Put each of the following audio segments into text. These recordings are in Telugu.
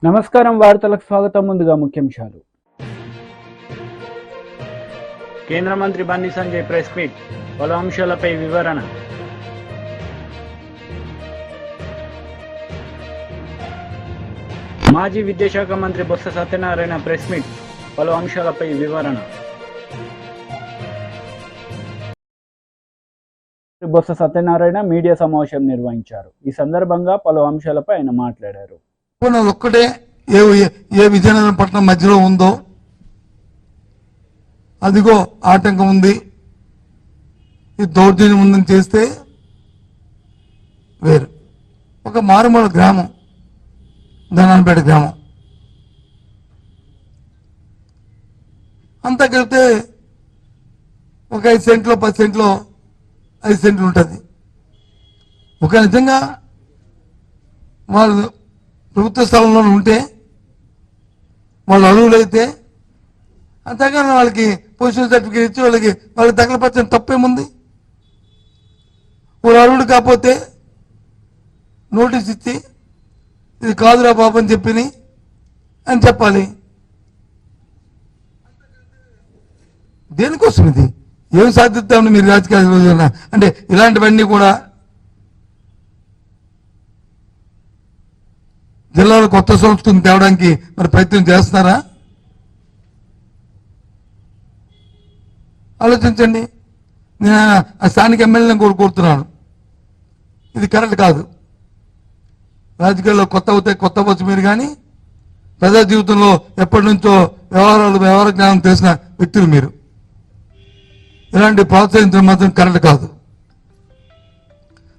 నమస్కారం వార్తలకు స్వాగతం. ముందుగా ముఖ్యాంశాలు. కేంద్ర మంత్రి బండి సంజయ్ ప్రెస్ మీట్, పలు అంశాలపై వివరణ. మాజీ విద్యాశాఖ మంత్రి బొత్స సత్యనారాయణ ప్రెస్ మీట్, పలు అంశాలపై వివరణ. బొత్స సత్యనారాయణ మీడియా సమావేశం నిర్వహించారు. ఈ సందర్భంగా పలు అంశాలపై ఆయన మాట్లాడారు. ఒక్కటే ఏ విజయనగరం పట్టణం మధ్యలో ఉందో అదిగో ఆటంకం ఉంది, ఈ దౌర్జన్యం ఉందని చేస్తే వేరు. ఒక మారుమూల గ్రామం, ధనాన్పేట గ్రామం, అంతా కలిపితే ఒక 5 సెంట్లో 10 సెంట్లో 5 సెంట్లు ఉంటుంది. ఒక నిజంగా వాళ్ళు ప్రభుత్వ స్థలంలో ఉంటే వాళ్ళు అర్హులైతే అంతేగాని వాళ్ళకి పొజిషన్ సర్టిఫికేట్ ఇచ్చి వాళ్ళకి తగలపరచని తప్పేముంది? వాళ్ళు అర్హుడు కాకపోతే నోటీస్ ఇచ్చి ఇది కాదురా బాబు అని అని చెప్పాలి. దేనికోసం ఇది? ఏం సాధిస్తామని మీరు రాజకీయ అంటే ఇలాంటివన్నీ కూడా జిల్లాలో కొత్త సంస్కృతిని తేవడానికి మరి ప్రయత్నం చేస్తున్నారా? ఆలోచించండి. నేను ఆ స్థానిక ఎమ్మెల్యేని కోరుతున్నాను, ఇది కరెక్ట్ కాదు. రాజకీయాల్లో కొత్త అవుతాయి, కొత్త వచ్చు మీరు, కానీ ప్రజా జీవితంలో ఎప్పటి నుంచో వ్యవహార జ్ఞానం తెలిసిన వ్యక్తులు మీరు. ఇలాంటి ప్రోత్సహించడం మాత్రం కరెక్ట్ కాదు.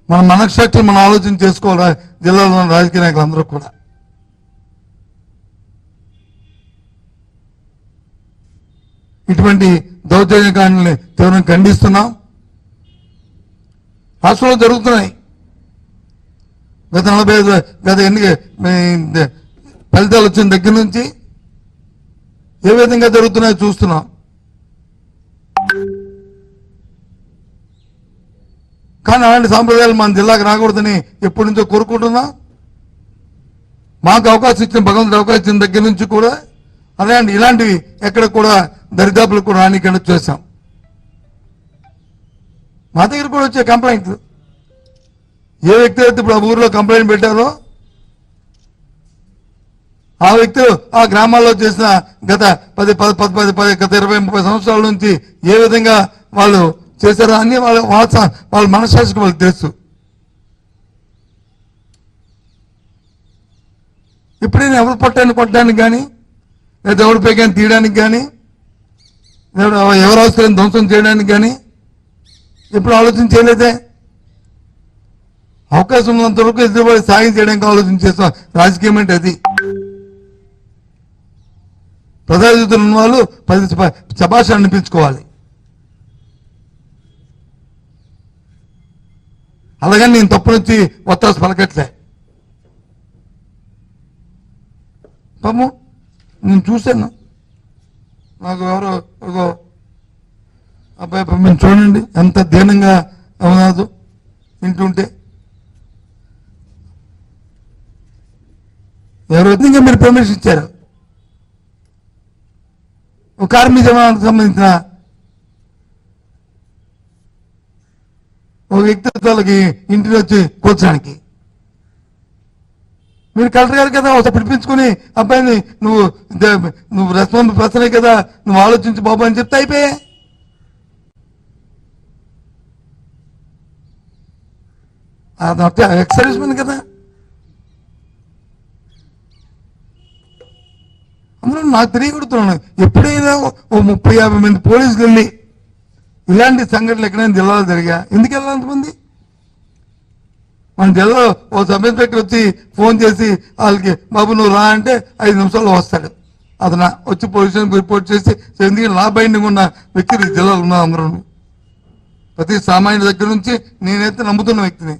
మన మనశ్శక్తిని మనం ఆలోచన చేసుకోవాలి. జిల్లాలో ఉన్న రాజకీయ నాయకులు అందరూ కూడా ఇటువంటి దౌర్జన్యకాండల్ని తీవ్రంగా ఖండిస్తున్నాం. రాష్ట్రంలో జరుగుతున్నాయి. గత 45 ఎన్నిక ఫలితాలు వచ్చిన దగ్గర నుంచి ఏ విధంగా జరుగుతున్నాయో చూస్తున్నాం. కానీ అలాంటి సాంప్రదాయాలు మన జిల్లాకు రాకూడదని ఎప్పటి నుంచో కోరుకుంటున్నాం. మాకు అవకాశం ఇచ్చిన, భగవంతుడు అవకాశం ఇచ్చిన దగ్గర నుంచి కూడా ఇలాంటివి ఎక్కడ కూడా దరిదాపులకు కూడా రానికుండా చేశాం. మా దగ్గర కూడా వచ్చే కంప్లైంట్, ఏ వ్యక్తి అయితే ఇప్పుడు ఆ ఊరిలో కంప్లైంట్ పెట్టారో ఆ వ్యక్తులు ఆ గ్రామాల్లో చేసిన గత 20-30 సంవత్సరాల నుంచి ఏ విధంగా వాళ్ళు చేశారో అన్ని వాళ్ళ మనశ్శాస్త్రికి వాళ్ళకి తెలుసు. ఇప్పుడైనా ఎవరు కొట్టడానికి కానీ, లేదా ఎవరి పైకి తీయడానికి కానీ, ఎవరు అవసరం ధ్వంసం చేయడానికి కానీ ఎప్పుడు ఆలోచన చేయలేదే. అవకాశం ఉన్నంత వరకు ఎదురుబడి సాయం చేయడానికి ఆలోచన చేస్తాం. రాజకీయం అంటే అది. ప్రజాజీవితంలో ఉన్న వాళ్ళు 10 శభాష అనిపించుకోవాలి. అలాగని నేను తప్పు నుంచి ఒత్తాసు పలకట్లే. పాము నేను చూశాను, నాకు ఎవరో ఒక అబ్బాయి మేము చూడండి ఎంత దీనంగా అవునాదు వింటుంటే. ఎవరో విధంగా మీరు పర్మిషన్ ఇచ్చారు. ఒక కార్మిక జమానికి సంబంధించిన ఒక వ్యక్తిత్వాలకి ఇంటికి వచ్చి కూర్చోడానికి మీరు కలెక్టర్ గారు కదా ఒకసారి పిలిపించుకుని అబ్బాయిని నువ్వు రెస్పాన్స్ పర్సనే కదా, నువ్వు ఆలోచించు బాబు అని చెప్తే అయిపోయా. అది ఎక్స్ సర్వీస్ మెన్ కదా. అందులో నాకు తెలియకూడుతున్నాను, ఎప్పుడైనా ఓ 30-50 మంది పోలీసులు వెళ్ళి ఇలాంటి సంఘటనలు ఎక్కడైనా జిల్లాలో జరిగా ఎందుకు వెళ్ళాలి అంతమంది? మన జిల్లాలో ఓ సబ్ ఇన్స్పెక్టర్ వచ్చి ఫోన్ చేసి వాళ్ళకి బాబు నువ్వు రా అంటే 5 నిమిషాల్లో వస్తాడు. అతను వచ్చి పోలీస్ స్టేషన్కి రిపోర్ట్ చేసి ఎందుకంటే నా బైండింగ్ ఉన్న వ్యక్తులు జిల్లాలో ఉన్నారు. అందరూ ప్రతి సామాన్యుడి దగ్గర నుంచి నేనైతే నమ్ముతున్న వ్యక్తిని.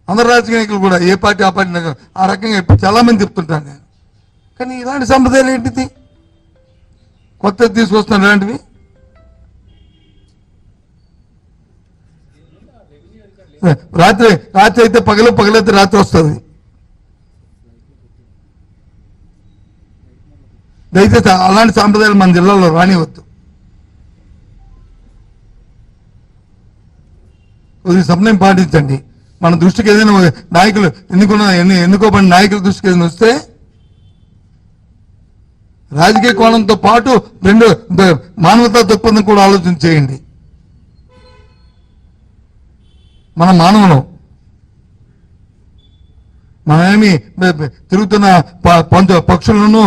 అందరు రాజకీయ నాయకులు కూడా ఏ పార్టీ ఆ పార్టీ ఆ రకంగా చాలా మంది చెప్తుంటాను నేను. కానీ ఇలాంటి సంప్రదాయాలు ఏంటిది? కొత్తది తీసుకొస్తున్నాను ఇలాంటివి. రాత్రి అయితే పగలైతే రాత్రి వస్తుంది. దయచేసి అలాంటి సాంప్రదాయాలు మన జిల్లాలో రానివద్దు. కొద్దిగా సమయం పాటించండి. మన దృష్టికి ఏదైనా నాయకులు ఎన్నుకోబడిన నాయకుల దృష్టికి ఏదైనా వస్తే రాజకీయ కోణంతో పాటు రెండు మానవతా దృక్పథం కూడా ఆలోచన చేయండి. మన మానవులం, మనమేమి తిరుగుతున్న పక్షులను.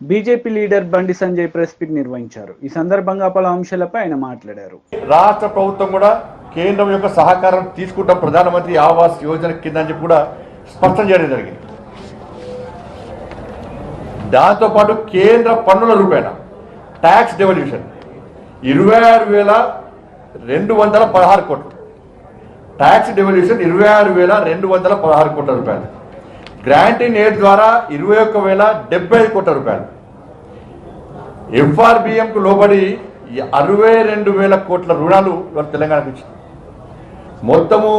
BJP leader Bandi Sanjay press meet నిర్వహించారు. ఈ సందర్భంగా పలు అంశాలపై ఆయన మాట్లాడారు. రాష్ట్ర ప్రభుత్వం కూడా కేంద్రం యొక్క సహకారం తీసుకుంటాం ప్రధానమంత్రి ఆవాస్ యోజన కింద అని చెప్పి కూడా స్పష్టం చేయడం జరిగింది. దాంతోపాటు కేంద్ర పన్నుల రూపేణ ట్యాక్స్ డెవల్యూషన్ 26,216 కోట్లు, ట్యాక్స్ డెవల్యూషన్ 26,216 కోట్ల రూపాయలు, గ్రాంటింగ్ ఎయిడ్ ద్వారా 21,075 కోట్ల రూపాయలు, ఎఫ్ఆర్బిఎంకు లోబడి 62,000 కోట్ల రుణాలు ఇవాళ తెలంగాణకు ఇచ్చింది. మొత్తము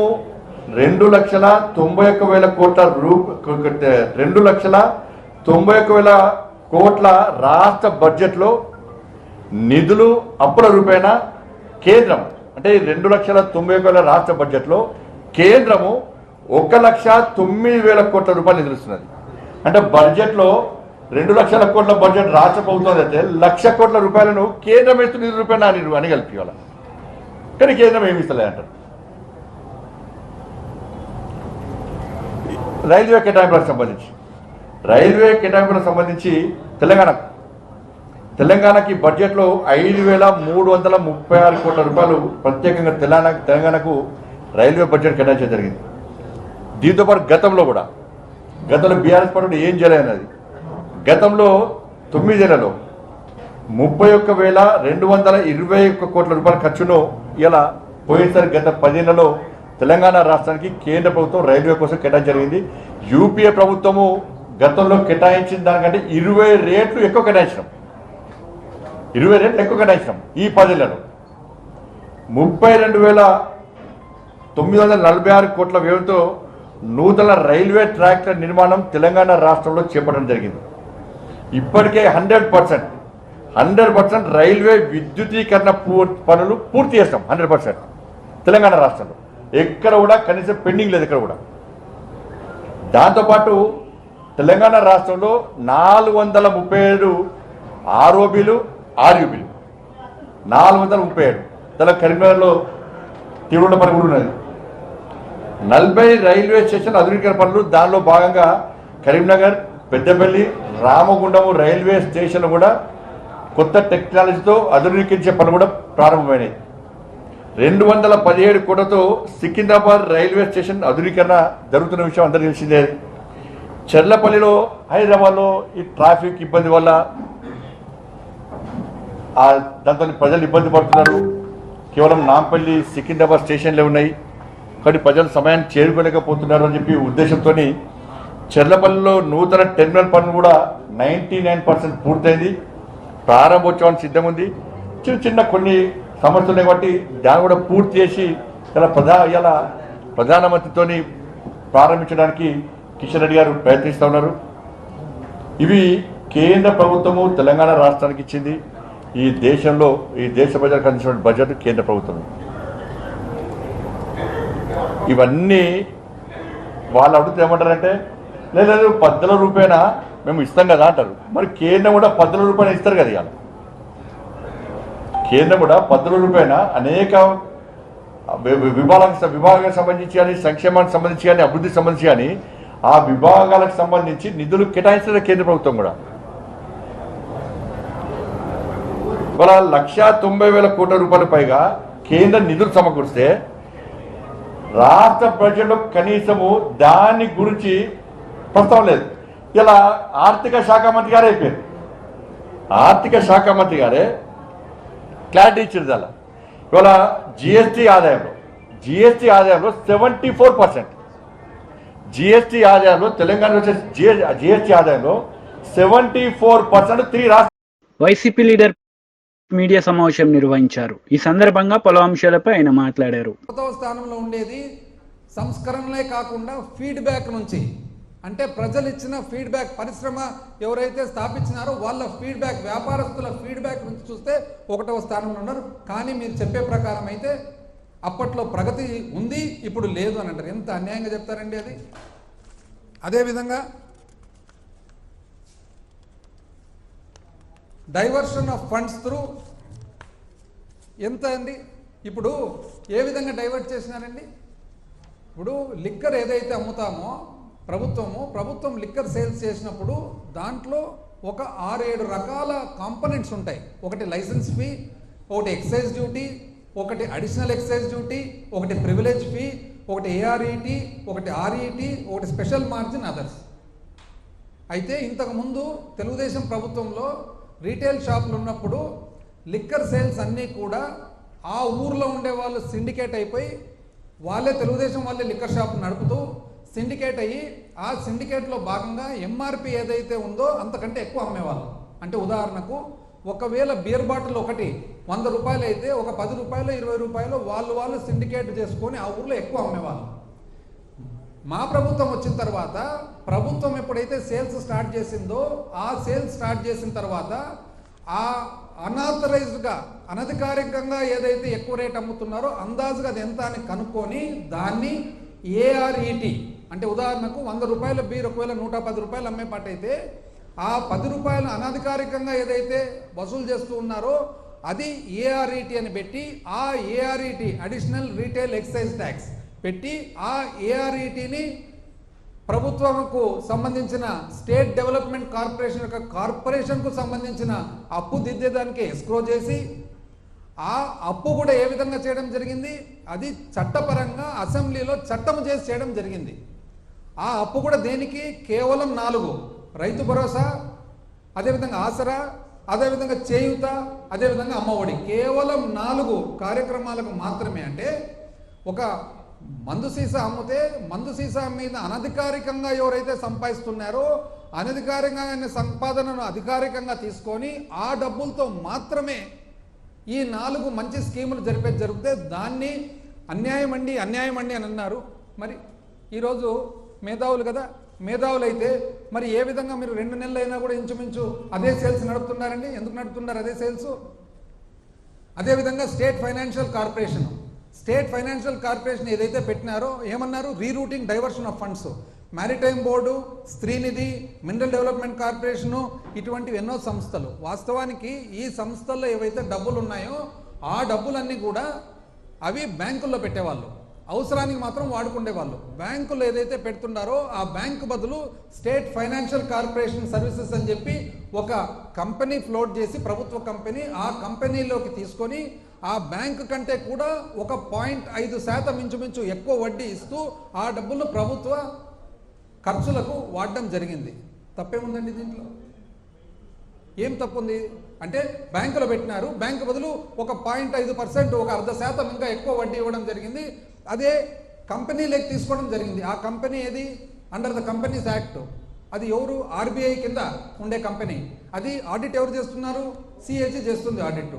2,91,000 కోట్ల 2,91,000 కోట్ల రాష్ట్ర బడ్జెట్లో నిధులు అప్పుల రూపేణ కేంద్రం, అంటే 2,91,000 రాష్ట్ర బడ్జెట్లో కేంద్రము 1,09,000 కోట్ల రూపాయలు నిధులుస్తున్నది. అంటే బడ్జెట్లో 2 లక్షల కోట్ల బడ్జెట్ రాష్ట్ర ప్రభుత్వం అయితే 1,00,000 కోట్ల రూపాయలను కేంద్రం ఇస్తూ నిధుల రూపాయలు అని కలిపి వాళ్ళ, కానీ కేంద్రం ఏమి ఇస్తలే అంటారు. రైల్వే కేటాయింపులకు సంబంధించి తెలంగాణకి బడ్జెట్లో 5,336 కోట్ల రూపాయలు ప్రత్యేకంగా తెలంగాణకు రైల్వే బడ్జెట్ కేటాయించడం జరిగింది. దీంతోపాటు గతంలో బీఆర్ఎస్ పార్టీ ఏం చేయలేదన్నది, గతంలో 9 నెలల్లో 31,221 కోట్ల రూపాయల ఖర్చును ఇలా పోయినసారి గత 10 నెలలో తెలంగాణ రాష్ట్రానికి కేంద్ర ప్రభుత్వం రైల్వే కోసం కేటాయించడం జరిగింది. యూపీఏ ప్రభుత్వము గతంలో కేటాయించిన దానికంటే 20 రెట్లు ఎక్కువ కేటాయించినాం. ఈ 10 నెలల్లో 32,946 కోట్ల వ్యయంతో నూతన రైల్వే ట్రాక్ల నిర్మాణం తెలంగాణ రాష్ట్రంలో చేపట్టడం జరిగింది. ఇప్పటికే 100% రైల్వే విద్యుతీకరణ పనులు పూర్తి చేస్తాం. 100% తెలంగాణ రాష్ట్రంలో ఎక్కడ కూడా కనీసం పెండింగ్ లేదు ఎక్కడ కూడా. దాంతోపాటు తెలంగాణ రాష్ట్రంలో 437 ఆర్ఓబీలు, ఆర్యూబీలు 437. కరీంనగర్లో తీవ్ర పని కూడా ఉన్నది. 40 రైల్వే స్టేషన్ ఆధునీకరణ పనులు, దానిలో భాగంగా కరీంనగర్, పెద్దపల్లి, రామగుండం రైల్వే స్టేషన్ కూడా కొత్త టెక్నాలజీతో ఆధునీకరించే పనులు కూడా ప్రారంభమైనాయి. 217 కోట్లతో సికింద్రాబాద్ రైల్వే స్టేషన్ ఆధునీకరణ జరుగుతున్న విషయం అందరికీ తెలిసిందే. చెర్లపల్లిలో, హైదరాబాద్లో ఈ ట్రాఫిక్ ఇబ్బంది వల్ల దాంతో ప్రజలు ఇబ్బంది పడుతున్నారు. కేవలం నాంపల్లి, సికింద్రాబాద్ స్టేషన్లే ఉన్నాయి, కానీ ప్రజలు సమయాన్ని చేరుకోలేకపోతున్నారు అని చెప్పి ఉద్దేశంతో చెర్లపల్లిలో నూతన టెర్మినల్ పనులు కూడా 99% పూర్తయింది. ప్రారంభోత్సవానికి సిద్ధం ఉంది. చిన్న కొన్ని సమస్యలు ఉన్నాయి కాబట్టి దాన్ని కూడా పూర్తి చేసి ఇలా ప్రధానమంత్రితో ప్రారంభించడానికి కిషన్ రెడ్డి గారు ప్రయత్నిస్తూ ఉన్నారు. ఇవి కేంద్ర ప్రభుత్వము తెలంగాణ రాష్ట్రానికి ఇచ్చింది. ఈ దేశ ప్రజలకు అందించిన బడ్జెట్ కేంద్ర ప్రభుత్వం. ఇవన్నీ వాళ్ళు అడిగితే ఏమంటారంటే, లేదు 10,000 రూపాయన మేము ఇస్తాం కదా అంటారు. మరి కేంద్రం కూడా 10,000 రూపాయలు ఇస్తారు కదా. ఇవాళ కేంద్రం కూడా 10,000 రూపాయన అనేక విభాగాలకు సంబంధించి కానీ, సంక్షేమానికి సంబంధించి కానీ, అభివృద్ధికి సంబంధించి కానీ ఆ విభాగాలకు సంబంధించి నిధులు కేటాయిస్తున్న కేంద్ర ప్రభుత్వం కూడా. ఇవాళ 1,90,000 కోట్ల రూపాయల పైగా కేంద్ర నిధులు సమకూరిస్తే రాష్ట్ర బడ్జెట్లో కనీసము దాని గురించి ప్రస్తావన లేదు. ఇలా ఆర్థిక శాఖ మంత్రి గారే అయిపోయారు. ఆర్థిక శాఖ మంత్రి గారే క్లారిటీ ఇచ్చింది. అలా ఇవాళ జిఎస్టీ ఆదాయంలో 74%, జిఎస్టీ ఆదాయంలో తెలంగాణ వచ్చే జిఎస్టీ ఆదాయంలో 74% 3 రాష్ట్ర. వైసీపీ లీడర్ మీడియా సమావేశం నిర్వహించారు. ఈ సందర్భంగా పలు అంశాలపై ఆయన మాట్లాడారు. స్థానంలో ఉండేది సంస్కరణలే కాకుండా ఫీడ్బ్యాక్ నుంచి, అంటే ప్రజలు ఇచ్చిన ఫీడ్బ్యాక్, పరిశ్రమ ఎవరైతే స్థాపించినారో వాళ్ళ ఫీడ్బ్యాక్, వ్యాపారస్తుల ఫీడ్బ్యాక్ నుంచి చూస్తే 1వ స్థానంలో ఉన్నారు. కానీ మీరు చెప్పే ప్రకారం అయితే అప్పట్లో ప్రగతి ఉంది, ఇప్పుడు లేదు అని అంటారు. ఎంత అన్యాయంగా చెప్తారండి అది. అదేవిధంగా డైవర్షన్ ఆఫ్ ఫండ్స్ త్రూ ఎంత అండి, ఇప్పుడు ఏ విధంగా డైవర్ట్ చేసినారండి? ఇప్పుడు లిక్కర్ ఏదైతే అమ్ముతామో ప్రభుత్వం లిక్కర్ సేల్స్ చేసినప్పుడు దాంట్లో ఒక 6-7 రకాల కాంపనెంట్స్ ఉంటాయి. ఒకటి లైసెన్స్ ఫీ, ఒకటి ఎక్సైజ్ డ్యూటీ, ఒకటి అడిషనల్ ఎక్సైజ్ డ్యూటీ, ఒకటి ప్రివిలేజ్ ఫీ, ఒకటి ఏఆర్ఈటీ, ఒకటి ఆర్ఈటీ, ఒకటి స్పెషల్ మార్జిన్, అదర్స్. అయితే ఇంతకుముందు తెలుగుదేశం ప్రభుత్వంలో రీటైల్ షాపులు ఉన్నప్పుడు లిక్కర్ సేల్స్ అన్నీ కూడా ఆ ఊర్లో ఉండే వాళ్ళు సిండికేట్ అయిపోయి వాళ్ళే తెలుగుదేశం వాళ్ళే లిక్కర్ షాప్ నడుపుతూ సిండికేట్ అయ్యి ఆ సిండికేట్లో భాగంగా ఎంఆర్పి ఏదైతే ఉందో అంతకంటే ఎక్కువ అమ్మేవాళ్ళు. అంటే ఉదాహరణకు ఒకవేళ బియర్ బాటిల్ ఒకటి 100 రూపాయలు అయితే ఒక 10 రూపాయలు 20 రూపాయలు వాళ్ళు సిండికేట్ చేసుకొని ఆ ఊర్లో ఎక్కువ అమ్మేవాళ్ళు. మా ప్రభుత్వం వచ్చిన తర్వాత ప్రభుత్వం ఎప్పుడైతే సేల్స్ స్టార్ట్ చేసిందో ఆ సేల్స్ స్టార్ట్ చేసిన తర్వాత ఆ అనాథరైజ్డ్గా అనధికారికంగా ఏదైతే ఎక్కువ రేట్ అమ్ముతున్నారో అందాజుగా అది ఎంత అని కనుక్కొని దాన్ని ఏఆర్ఈటీ, అంటే ఉదాహరణకు 100 రూపాయల బీర్ ఒకవేళ 110 రూపాయలు అమ్మే పాట అయితే ఆ 10 రూపాయలు అనధికారికంగా ఏదైతే వసూలు చేస్తూ ఉన్నారో అది ఏఆర్ఈటీ అని పెట్టి ఆ ఏఆర్ఈటీ అడిషనల్ రీటైల్ ఎక్సైజ్ ట్యాక్స్ పెట్టి ఆ ఏఆర్ఈటీని ప్రభుత్వంకు సంబంధించిన స్టేట్ డెవలప్మెంట్ కార్పొరేషన్ యొక్క కార్పొరేషన్కు సంబంధించిన అప్పు దిద్దేదానికి ఎస్క్రో చేసి ఆ అప్పు కూడా ఏ విధంగా చేయడం జరిగింది, అది చట్టపరంగా అసెంబ్లీలో చట్టం చేసి చేయడం జరిగింది. ఆ అప్పు కూడా దేనికి, కేవలం 4, రైతు భరోసా, అదేవిధంగా ఆసరా, అదేవిధంగా చేయూత, అదేవిధంగా అమ్మఒడి, కేవలం 4 కార్యక్రమాలకు మాత్రమే. అంటే ఒక మందు సీసా అమ్మితే మందు సీసా మీద అనధికారికంగా ఎవరైతే సంపాదిస్తున్నారో అనధికారికంగా సంపాదనను అధికారికంగా తీసుకొని ఆ డబ్బులతో మాత్రమే ఈ 4 మంచి స్కీములు జరిగితే దాన్ని అన్యాయం అండి అని అన్నారు. మరి ఈరోజు మేధావులు కదా, మేధావులు అయితే మరి ఏ విధంగా మీరు 2 నెలలు అయినా కూడా ఇంచుమించు అదే సేల్స్ నడుపుతున్నారండి? ఎందుకు నడుపుతున్నారు అదే సేల్స్? అదేవిధంగా స్టేట్ ఫైనాన్షియల్ కార్పొరేషన్ ఏదైతే పెట్టినారో ఏమన్నారు, rerouting diversion of funds. Maritime board, Streenidhi, mineral development corporation, ఇటువంటివి ఎన్నో సంస్థలు. వాస్తవానికి ఈ సంస్థల్లో ఏవైతే డబ్బులు ఉన్నాయో ఆ డబ్బులన్నీ కూడా అవి బ్యాంకుల్లో పెట్టేవాళ్ళు, అవసరానికి మాత్రం వాడుకునేవాళ్ళు. బ్యాంకులు ఏదైతే పెడుతున్నారో ఆ బ్యాంకు బదులు స్టేట్ ఫైనాన్షియల్ కార్పొరేషన్ సర్వీసెస్ అని చెప్పి ఒక కంపెనీ ఫ్లోట్ చేసి, ప్రభుత్వ కంపెనీ, ఆ కంపెనీలోకి తీసుకొని ఆ బ్యాంకు కంటే కూడా ఒక 0.5% ఇంచుమించు ఎక్కువ వడ్డీ ఇస్తూ ఆ డబ్బులు ప్రభుత్వ ఖర్చులకు వాడడం జరిగింది. తప్పేముందండి దీంట్లో? ఏం తప్పుంది? అంటే బ్యాంకులో పెట్టినారు, బ్యాంకు బదులు ఒక 0.5%, ఒక 0.5% ఇంకా ఎక్కువ వడ్డీ ఇవ్వడం జరిగింది. అదే కంపెనీలోకి తీసుకోవడం జరిగింది. ఆ కంపెనీ ఏది? Under the companies act. అది ఎవరు? ఆర్బీఐ కింద ఉండే కంపెనీ. అది ఆడిట్ ఎవరు చేస్తున్నారు? సిఏజీ చేస్తుంది ఆడిట్.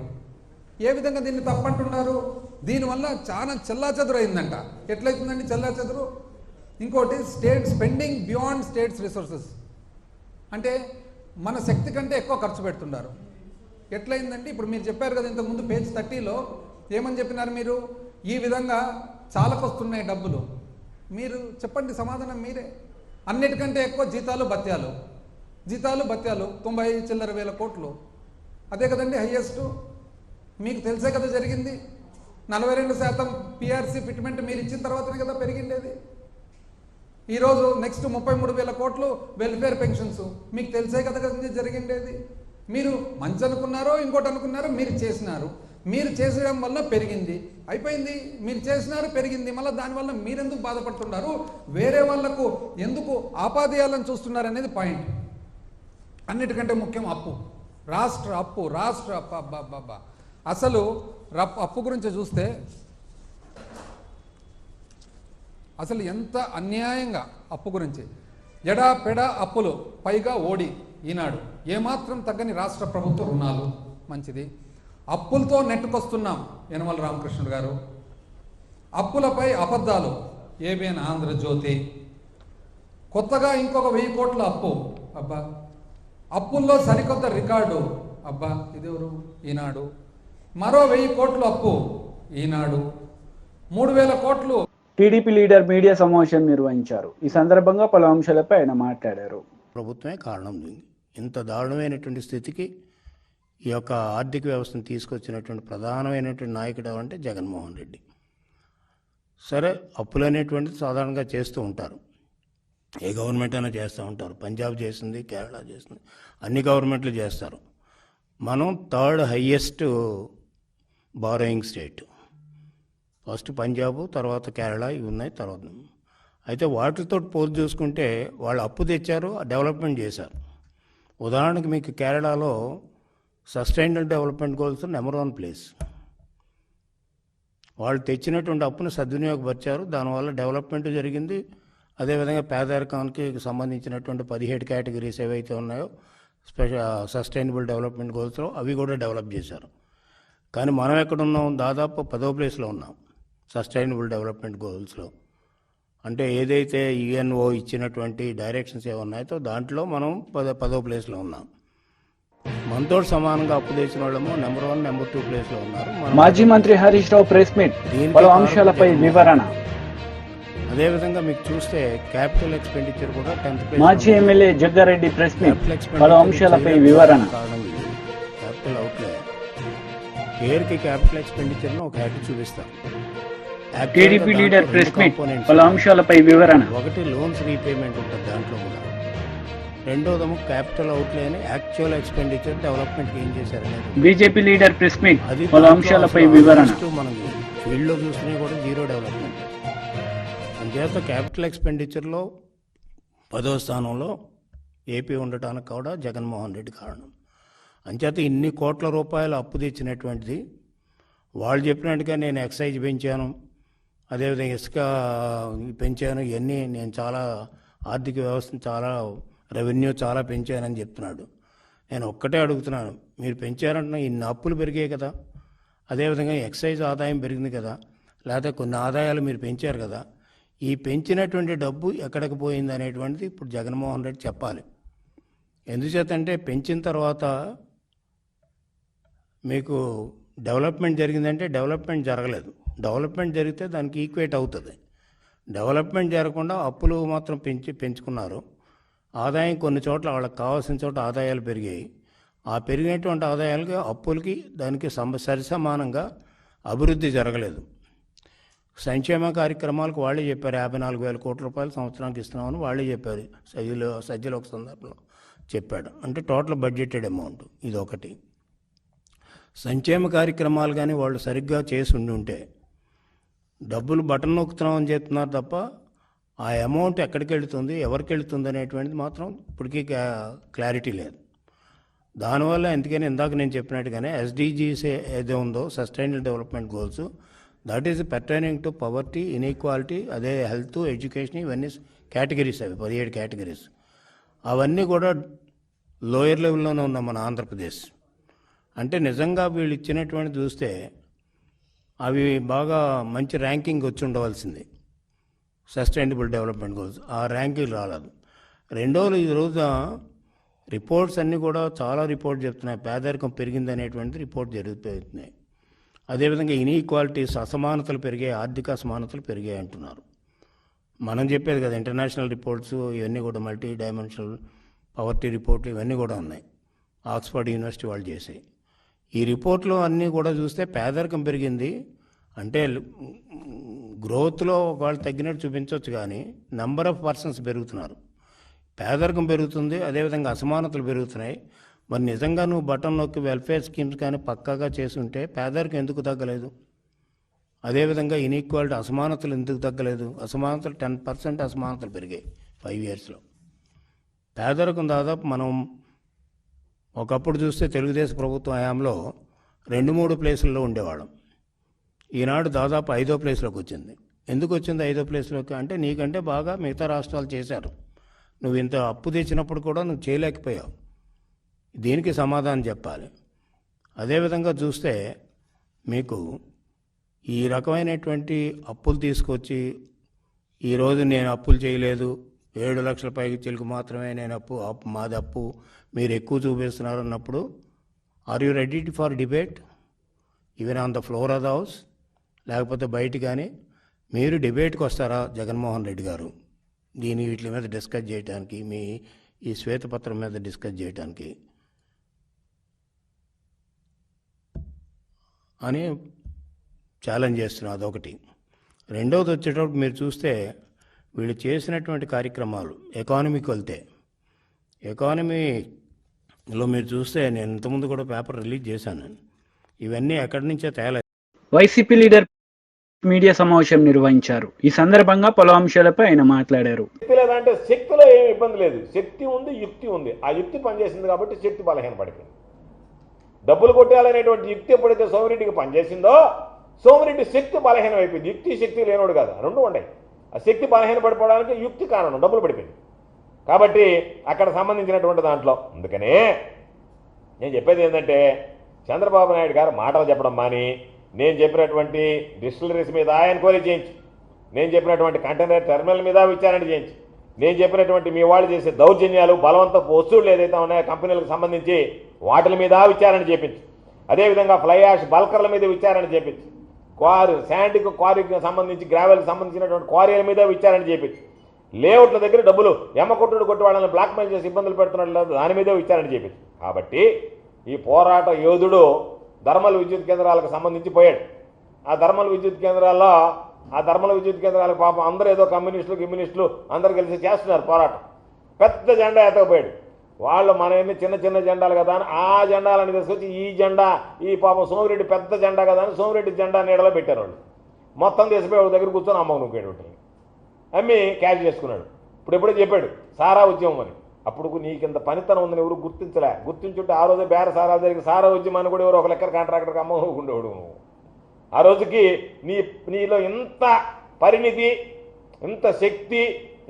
ఏ విధంగా దీన్ని తప్పంటున్నారు? దీనివల్ల చాలా చెల్లాచెదురు అయిందంట. ఎట్లయితుందండి చెల్లాచెదురు? ఇంకోటి, state spending beyond states resources, అంటే మన శక్తి కంటే ఎక్కువ ఖర్చు పెడుతున్నారు. ఎట్లయిందండి? ఇప్పుడు మీరు చెప్పారు కదా ఇంతకుముందు పేజ్ 30లో ఏమని చెప్పినారు మీరు? ఈ విధంగా చాలకొస్తున్నాయి డబ్బులు. మీరు చెప్పండి సమాధానం మీరే. అన్నిటికంటే ఎక్కువ జీతాలు భత్యాలు 90 చిల్లర వేల కోట్లు. అదే కదండి హైయెస్ట్. మీకు తెలిసే కదా జరిగింది. 42% పిఆర్సీ ఫిట్మెంట్ మీరు ఇచ్చిన తర్వాతనే కదా పెరిగిండేది. ఈరోజు నెక్స్ట్ 33,000 కోట్లు వెల్ఫేర్ పెన్షన్స్, మీకు తెలిసే కదా జరిగిండేది. మీరు మంచి అనుకున్నారో ఇంకోటి అనుకున్నారో మీరు చేసినారు. మీరు చేసడం వల్ల పెరిగింది, అయిపోయింది. మీరు చేసినారు, పెరిగింది. మళ్ళీ దానివల్ల మీరెందుకు బాధపడుతున్నారు? వేరే వాళ్లకు ఎందుకు ఆపాదేయాలని చూస్తున్నారు అనేది పాయింట్. అన్నిటికంటే ముఖ్యం అప్పు, రాష్ట్ర అప్పు. అబ్బా అసలు అప్పు గురించి చూస్తే అసలు ఎంత అన్యాయంగా అప్పు గురించి, ఎడా పెడా అప్పులు, పైగా ఓడి ఈనాడు, ఏమాత్రం తగ్గని రాష్ట్ర ప్రభుత్వ రుణాలు. మంచిది. అప్పులతో నెట్టుకొస్తున్నాం యనమల రామకృష్ణుడు గారు. అప్పులపై అబద్ధాలు, ఏబిఎన్ ఆంధ్రజ్యోతి. కొత్తగా ఇంకొక 1000 కోట్ల అప్పు. అబ్బా, అప్పుల్లో సరికొత్త రికార్డు. అబ్బా, ఇదెవరు? ఈనాడు. మరో 1000 కోట్ల అప్పు. ఈనాడు. 3000 కోట్లు. టీడీపీ లీడర్ మీడియా సమావేశం నిర్వహించారు. ఈ సందర్భంగా పలు అంశాలపై ఆయన మాట్లాడారు. ప్రభుత్వమే కారణం దీనికి. ఇంత దారుణమైనటువంటి స్థితికి ఈ యొక్క ఆర్థిక వ్యవస్థను తీసుకొచ్చినటువంటి ప్రధానమైనటువంటి నాయకుడు ఎవరంటే జగన్మోహన్ రెడ్డి. సరే, అప్పులు అనేటువంటిది సాధారణంగా చేస్తూ ఉంటారు, ఏ గవర్నమెంట్ అయినా చేస్తూ ఉంటారు. పంజాబ్ చేసింది, కేరళ చేసింది, అన్ని గవర్నమెంట్లు చేస్తారు. మనం 3rd highest borrowing state. First Punjab, తర్వాత కేరళ, ఇవి ఉన్నాయి. తర్వాత అయితే వాటితో పోల్చి చూసుకుంటే వాళ్ళు అప్పు తెచ్చారు, డెవలప్మెంట్ చేశారు. ఉదాహరణకి మీకు కేరళలో sustainable development goals number 1 place. వాళ్ళు తెచ్చినటువంటి అప్పును సద్వినియోగపరిచారు, దానివల్ల డెవలప్మెంట్ జరిగింది. అదేవిధంగా పేదరికానికి సంబంధించినటువంటి 17 కేటగిరీస్ ఏవైతే ఉన్నాయో సస్టైనబుల్ డెవలప్మెంట్ గోల్స్లో అవి కూడా డెవలప్ చేశారు. కానీ మనం ఎక్కడున్నాం? దాదాపు 10వ ప్లేస్లో ఉన్నాం సస్టైనబుల్ డెవలప్మెంట్ గోల్స్లో. అంటే ఏదైతే యుఎన్ఓ ఇచ్చినటువంటి డైరెక్షన్స్ ఏమన్నాయో దాంట్లో మనం 10వ ప్లేస్లో ఉన్నాం. మనతో సమానంగా అప్పు తెచ్చిన వాళ్ళము నెంబర్ 1, నెంబర్ 2 ప్లేస్లో ఉన్నారు. మాజీ మంత్రి హరీష్ రావు ప్రెస్ మీట్, పలు అంశాలపై వివరణ. అదేవిధంగా మీకు చూస్తే క్యాపిటల్ ఎక్స్పెండిచర్ కూడా 10th ప్లేస్. మాజీ ఎమ్మెల్యే జగ్గారెడ్డి ప్రెస్ మీట్, పలు అంశాలపై వివరణ. క్యాపిటల్ అవుట్లే పేరుకి క్యాపిటల్ ఎక్స్పెండిచర్ను ఒక హ్యాట్ చూపిస్తాం. టీడీపీ లీడర్ ప్రెస్ మీట్, పలు అంశాలపై వివరణ. ఒకటి లోన్స్ రీపేమెంట్ ఉంటుంది దాంట్లో కూడా. రెండోదేమో క్యాపిటల్ అవుట్లే అని యాక్చువల్ ఎక్స్పెండిచర్ డెవలప్మెంట్కి ఏం చేశారనేది. బీజేపీ లీడర్ ప్రెస్ మీట్, పలు అంశాలపై వివరణ. మనం ఫీల్డ్లో చూస్తున్నా కూడా జీరో డెవలప్మెంట్. అంచేత క్యాపిటల్ ఎక్స్పెండిచర్లో 10వ స్థానంలో ఏపీ ఉండటానికి కూడా జగన్మోహన్ రెడ్డి కారణం. అంచేత ఇన్ని కోట్ల రూపాయలు అప్పు తెచ్చినటువంటిది వాళ్ళు చెప్పినట్టుగా నేను ఎక్సైజ్ పెంచాను, అదేవిధంగా ఇసుక పెంచాను, ఇవన్నీ నేను చాలా ఆర్థిక వ్యవస్థను చాలా రెవెన్యూ చాలా పెంచానని చెప్తున్నాడు. నేను ఒక్కటే అడుగుతున్నాను, మీరు పెంచారంటున్నా ఇన్ని అప్పులు పెరిగాయి కదా, అదేవిధంగా ఎక్సైజ్ ఆదాయం పెరిగింది కదా, లేకపోతే కొన్ని ఆదాయాలు మీరు పెంచారు కదా, ఈ పెంచినటువంటి డబ్బు ఎక్కడికి పోయింది అనేటువంటిది ఇప్పుడు జగన్మోహన్ రెడ్డి చెప్పాలి. ఎందుచేతంటే పెంచిన తర్వాత మీకు డెవలప్మెంట్ జరిగిందంటే డెవలప్మెంట్ జరగలేదు. డెవలప్మెంట్ జరిగితే దానికి ఈక్వేట్ అవుతుంది. డెవలప్మెంట్ జరగకుండా అప్పులు మాత్రం పెంచుకున్నారు. ఆదాయం కొన్ని చోట్ల వాళ్ళకి కావాల్సిన చోట ఆదాయాలు పెరిగాయి. ఆ పెరిగినటువంటి ఆదాయాలకి అప్పులకి దానికి సరిసమానంగా అభివృద్ధి జరగలేదు. సంక్షేమ కార్యక్రమాలకు వాళ్ళే చెప్పారు 54,000 కోట్ల రూపాయలు సంవత్సరానికి ఇస్తున్నామని వాళ్ళే చెప్పారు. సజ్జలు ఒక సందర్భంలో చెప్పాడు. అంటే టోటల్ బడ్జెటెడ్ అమౌంట్. ఇది ఒకటి. సంక్షేమ కార్యక్రమాలు కానీ వాళ్ళు సరిగ్గా చేసి ఉంటే డబ్బులు బటన్ నొక్కుతున్నామని చెప్తున్నారు తప్ప ఆ అమౌంట్ ఎక్కడికి వెళుతుంది, ఎవరికి వెళుతుంది అనేటువంటిది మాత్రం ఇప్పటికీ క్లారిటీ లేదు. దానివల్ల ఎందుకని ఇందాక నేను చెప్పినట్టుగానే SDGs ఏదో ఉందో sustainable development goals, that is pertaining to poverty, inequality, అదే హెల్త్, ఎడ్యుకేషన్, ఇవన్నీ కేటగిరీస్. అవి 17 కేటగిరీస్. అవన్నీ కూడా లోయర్ లెవెల్లోనే ఉన్నాం మన ఆంధ్రప్రదేశ్. అంటే నిజంగా వీళ్ళు ఇచ్చినటువంటి చూస్తే అవి బాగా మంచి ర్యాంకింగ్ వచ్చి ఉండవలసింది సస్టైనబుల్ డెవలప్మెంట్ గోల్స్. ఆ ర్యాంకింగ్ రాలేదు. రెండోది ఈ రోజు రిపోర్ట్స్ అన్నీ కూడా చాలా రిపోర్ట్ చెప్తున్నాయి పేదరికం పెరిగింది అనేటువంటి రిపోర్ట్ జరుగుతున్నాయి. అదేవిధంగా ఇన్ఈక్వాలిటీస్, అసమానతలు పెరిగాయి, ఆర్థిక అసమానతలు పెరిగాయి అంటున్నారు. మనం చెప్పేది కదా ఇంటర్నేషనల్ రిపోర్ట్స్ ఇవన్నీ కూడా మల్టీ డైమెన్షనల్ పవర్టీ రిపోర్ట్లు ఇవన్నీ కూడా ఉన్నాయి. ఆక్స్ఫర్డ్ యూనివర్సిటీ వాళ్ళు చేసాయి. ఈ రిపోర్ట్లో అన్నీ కూడా చూస్తే పేదరికం పెరిగింది అంటే గ్రోత్లో వాళ్ళు తగ్గినట్టు చూపించవచ్చు, కానీ నెంబర్ ఆఫ్ పర్సన్స్ పెరుగుతున్నారు, పేదరికం పెరుగుతుంది, అదేవిధంగా అసమానతలు పెరుగుతున్నాయి. మరి నిజంగా నువ్వు బటన్ నొక్కి వెల్ఫేర్ స్కీమ్స్ కానీ పక్కాగా చేసుంటే పేదరికం ఎందుకు తగ్గలేదు? అదేవిధంగా ఇన్ఈక్వాలిటీ, అసమానతలు ఎందుకు తగ్గలేదు? అసమానతలు 10% అసమానతలు పెరిగాయి 5 yearsలో. పేదరికం దాదాపు మనం ఒకప్పుడు చూస్తే తెలుగుదేశం ప్రభుత్వం హయాంలో 2-3 ప్లేసుల్లో ఉండేవాళ్ళం. ఈనాడు దాదాపు 5వ ప్లేస్లోకి వచ్చింది. ఎందుకు వచ్చింది 5వ ప్లేస్లోకి అంటే నీకంటే బాగా మిగతా రాష్ట్రాలు చేశారు, నువ్వు ఇంత అప్పు తెచ్చినప్పుడు కూడా నువ్వు చేయలేకపోయావు. దీనికి సమాధానం చెప్పాలి. అదేవిధంగా చూస్తే మీకు ఈ రకమైనటువంటి అప్పులు తీసుకొచ్చి ఈరోజు నేను అప్పులు చేయలేదు, 7 లక్షల పైకి చిలుకు మాత్రమే నేను మాది అప్పు మీరు ఎక్కువ చూపిస్తున్నారు అన్నప్పుడు are you ready for debate even on the floor of the house, లేకపోతే బయట కానీ మీరు డిబేట్కి వస్తారా జగన్మోహన్ రెడ్డి గారు వీటి మీద డిస్కస్ చేయడానికి, మీ ఈ శ్వేతపత్రం మీద డిస్కస్ చేయడానికి అని ఛాలెంజ్ చేస్తున్నారు. అదొకటి. రెండవది వచ్చేటప్పుడు మీరు చూస్తే వీళ్ళు చేసినటువంటి కార్యక్రమాలు ఎకానమీకి వెళ్తే, ఎకానమీలో మీరు చూస్తే నేను ఇంతకుముందు కూడా పేపర్ రిలీజ్ చేశాను, ఇవన్నీ ఎక్కడి నుంచో తేలేదు. వైసీపీ లీడర్ మీడియా సమావేశం నిర్వహించారు. ఈ సందర్భంగా పలు అంశాలపై ఆయన మాట్లాడారు. లేదంటే శక్తిలో ఏమి ఇబ్బంది లేదు, శక్తి ఉంది, యుక్తి ఉంది. ఆ యుక్తి పనిచేసింది కాబట్టి శక్తి బలహీన పడిపోయింది. డబ్బులు కొట్టాలనేటువంటి యుక్తి ఎప్పుడైతే సోమిరెడ్డికి పనిచేసిందో సోమిరెడ్డి శక్తి బలహీనం అయిపోయింది. యుక్తి శక్తి లేనోడు కాదు, రెండు ఉన్నాయి. ఆ శక్తి బలహీన పడిపోవడానికి యుక్తి కారణం, డబ్బులు పడిపోయింది. కాబట్టి అక్కడ సంబంధించినటువంటి దాంట్లో అందుకనే నేను చెప్పేది ఏంటంటే చంద్రబాబు నాయుడు గారు మాటలు చెప్పడం మాని నేను చెప్పినటువంటి డిస్టిలరీస్ మీద ఎంక్వైరీ చేయించి, నేను చెప్పినటువంటి కంటైనర్ టెర్మినల్ మీద విచారణ చేయించి, నేను చెప్పినటువంటి మీ వాళ్ళు చేసే దౌర్జన్యాలు, బలవంతపు వస్తువులు ఏదైతే ఉన్నాయో కంపెనీలకు సంబంధించి వాటి మీద విచారణ చేయించి, అదేవిధంగా ఫ్లై యాష్ బల్కర్ల మీద విచారణ చేయించి, శాండ్కి క్వారీకి సంబంధించి గ్రావెల్కి సంబంధించినటువంటి క్వారీల మీద విచారణ చేయించి, లేఅవుట్ల దగ్గర డబ్బులు ఎమ్మకొట్టుడు కొట్టి వాళ్ళని బ్లాక్మెయిల్ చేసి ఇబ్బందులు పెడుతున్నట్లు దాని మీద విచారణ చేయించి. కాబట్టి ఈ పోరాట యోధుడు ధర్మల్ విద్యుత్ కేంద్రాలకు సంబంధించి పోయాడు. ఆ ధర్మల్ విద్యుత్ కేంద్రాలకు పాపం అందరూ ఏదో కమ్యూనిస్టులు అందరూ కలిసి చేస్తున్నారు పోరాటం. పెద్ద జెండా ఎత్తకపోయాడు. వాళ్ళు మన చిన్న చిన్న జెండాలు కదా అని ఆ జెండాలని తీసుకొచ్చి ఈ జెండా, ఈ పాపం సోమిరెడ్డి పెద్ద జెండా కదా అని సోమిరెడ్డి జెండా నీడలో పెట్టారు. వాళ్ళు మొత్తం తీసిపోయి ఒక దగ్గర కూర్చొని అమ్మకు నూకేడు, అమ్మి క్యాష్ చేసుకున్నాడు. ఎప్పుడో చెప్పాడు సారా ఉద్యమం అని. అప్పుడు నీకింత పనితనం ఉందని ఎవరు గుర్తించుంటే ఆ రోజే బేర సారా జరిగి సారా ఉద్యమాన్ని కూడా ఎవరు ఒక లెక్కర్ కాంట్రాక్టర్కి అమ్మ ఉండేవాడు. ఆ రోజుకి నీలో ఇంత పరిణితి, ఇంత శక్తి,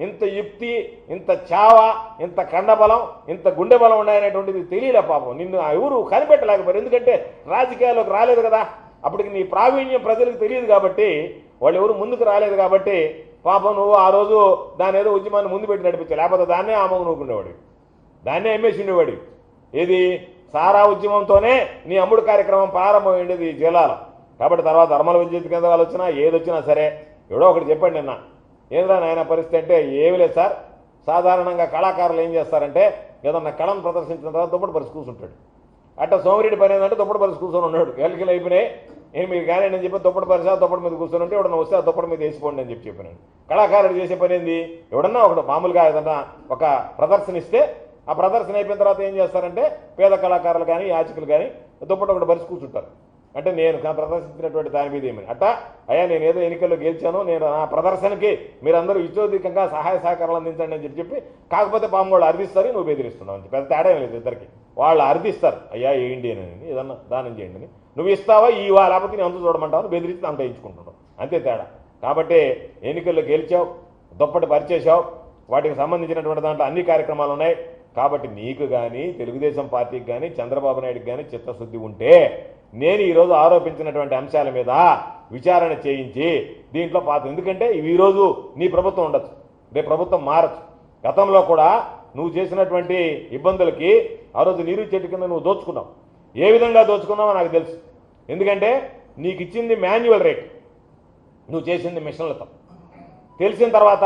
ఇంత యుక్తి, ఇంత చావ, ఇంత కండబలం, ఇంత గుండె బలం ఉన్నాయనేటువంటిది తెలియలే పాపం. నిన్ను ఎవరు కనిపెట్టలేకపోయారు. ఎందుకంటే రాజకీయాల్లోకి రాలేదు కదా, అప్పటికి నీ ప్రావీణ్యం ప్రజలకు తెలియదు కాబట్టి, వాళ్ళు ఎవరు ముందుకు రాలేదు కాబట్టి పాపం నువ్వు ఆ రోజు దాని ఏదో ఉద్యమాన్ని ముందు పెట్టి నడిపించావు. లేకపోతే దాన్నే ఆమోగ నూకుండేవాడు, దాన్నే అమ్మేసి ఉండేవాడు. ఏది సారా ఉద్యమంతోనే నీ అమ్ముడు కార్యక్రమం ప్రారంభమైండేది ఈ జిల్లాలో. కాబట్టి తర్వాత ధర్మల విద్యుత్ కేంద్రాలు వచ్చినా ఏదొచ్చినా సరే ఎవడో ఒకటి చెప్పండి నిన్న, ఏంద్రా నాయన పరిస్థితి అంటే ఏమి లేదు సార్, సాధారణంగా కళాకారులు ఏం చేస్తారంటే ఏదన్నా కళను ప్రదర్శించిన తర్వాత దుప్పటి పరిచి కూర్చుంటాడు. అట్లా సోమిరెడ్డి పని ఏంటంటే దుప్పటి పరిచి కూర్చొని ఉన్నాడు. ఎల్కిలు అయిపోయినాయి, నేను మీరు కానీ నేను చెప్పి దుప్పటి పరిచి దుప్పటి మీద కూర్చొని ఉంటే ఎవడన్నా వస్తే ఆ దుప్పటి మీద వేసిపోండి అని చెప్పినాను. కళాకారుడు చేసే పని ఏంది, ఎవడన్నా ఒకటి మామూలుగా ఏదన్నా ఒక ప్రదర్శన ఇస్తే ఆ ప్రదర్శన అయిపోయిన తర్వాత ఏం చేస్తారంటే పేద కళాకారులు కానీ యాచకులు కానీ దుప్పటి ఒకటి పరిచి కూర్చుంటారు. అంటే నేను ప్రదర్శించినటువంటి దాని మీద ఏమని అట్టా అయ్యా నేను ఏదో ఎన్నికల్లో గెలిచాను, నేను నా ప్రదర్శనకి మీరందరూ ఇచ్చోధికంగా సహాయ సహకారాలు అందించండి అని చెప్పి, కాకపోతే పాము వాళ్ళు అర్థిస్తారు, నువ్వు బెదిరిస్తున్నావు అని పెద్ద తేడా లేదు ఇద్దరికి. వాళ్ళు అర్థిస్తారు అయ్యా ఏంటి అని, ఏదన్నా దానం చేయండి అని, నువ్వు ఇస్తావా ఇవా లేకపోతే నేను అంత చూడమంటావు, బెదిరించి అంత ఇచ్చుకుంటున్నావు, అంతే తేడా. కాబట్టి ఎన్నికల్లో గెలిచావు, దుప్పటి పరిచేసావు, వాటికి సంబంధించినటువంటి దాంట్లో అన్ని కార్యక్రమాలు ఉన్నాయి. కాబట్టి నీకు కానీ తెలుగుదేశం పార్టీకి కానీ చంద్రబాబు నాయుడుకి కానీ చిత్తశుద్ధి ఉంటే నేను ఈరోజు ఆరోపించినటువంటి అంశాల మీద విచారణ చేయించి దీంట్లో ఎందుకంటే ఈరోజు నీ ప్రభుత్వం ఉండొచ్చు, రేపు ప్రభుత్వం మారచ్చు. గతంలో కూడా నువ్వు చేసినటువంటి ఇబ్బందులకి ఆ రోజు నీరు చెట్టు కింద నువ్వు దోచుకున్నావు. ఏ విధంగా దోచుకున్నావో నాకు తెలుసు. ఎందుకంటే నీకు ఇచ్చింది మాన్యువల్ రేట్, నువ్వు చేసింది మిషన్లతో. తెలిసిన తర్వాత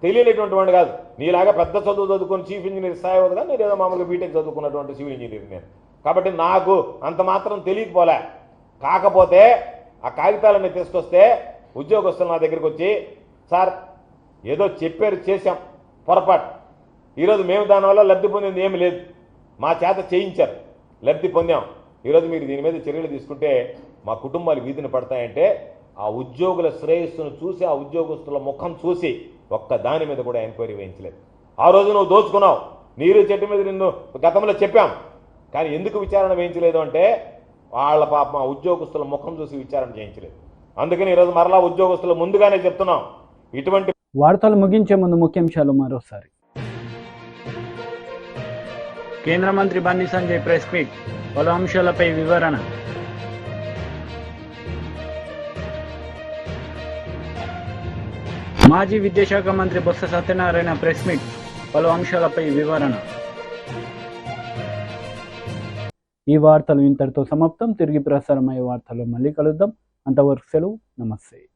తెలియనటువంటి వాడు కాదు, నీలాగా పెద్ద చదువు చదువుకొని చీఫ్ ఇంజనీర్ స్థాయి అవుతుంది కానీ నేను ఏదో మామూలుగా బీటెక్ చదువుకున్నటువంటి సివిల్ ఇంజనీర్ నేను. కాబట్టి నాకు అంత మాత్రం తెలియకపోలే. కాకపోతే ఆ కాగితాలన్నీ తీసుకొస్తే ఉద్యోగస్తులు నా దగ్గరికి వచ్చి సార్ ఏదో చెప్పారు చేశాం పొరపాటు, ఈరోజు మేము దానివల్ల లబ్ధి పొందింది ఏమి లేదు, మా చేత చేయించారు లబ్ధి పొందాం, ఈరోజు మీరు దీని మీద చర్యలు తీసుకుంటే మా కుటుంబాలు వీధిని పడతాయంటే ఆ ఉద్యోగుల శ్రేయస్సును చూసి ఆ ఉద్యోగస్తుల ముఖం చూసి ఒక్క దాని మీద కూడా ఎంక్వైరీ వేయించలేదు. ఆ రోజు నువ్వు దోచుకున్నావు, నీరు చెట్టు మీద నిన్ను గతంలో చెప్పాం, కానీ ఎందుకు విచారణ వేయించలేదు అంటే వాళ్ళ పాపం ఆ ఉద్యోగస్తుల ముఖం చూసి విచారణ చేయించలేదు. అందుకని ఈరోజు మరలా ఉద్యోగస్తులు ముందుగానే చెప్తున్నాం. ఇటువంటి వార్తలు ముగించే ముందు ముఖ్యాంశాలు మరోసారి. కేంద్ర మంత్రి బండి సంజయ్ ప్రెస్ మీట్, పలు అంశాలపై వివరణ. మాజీ విద్యాశాఖ మంత్రి బొత్స సత్యనారాయణ ప్రెస్ మీట్, పలు అంశాలపై వివరణ. ఈ వార్తలు ఇంతటితో సమాప్తం. తిరిగి ప్రసారమయ్యే వార్తల్లో మళ్ళీ కలుద్దాం. అంతవరకు సెలవు. నమస్తే.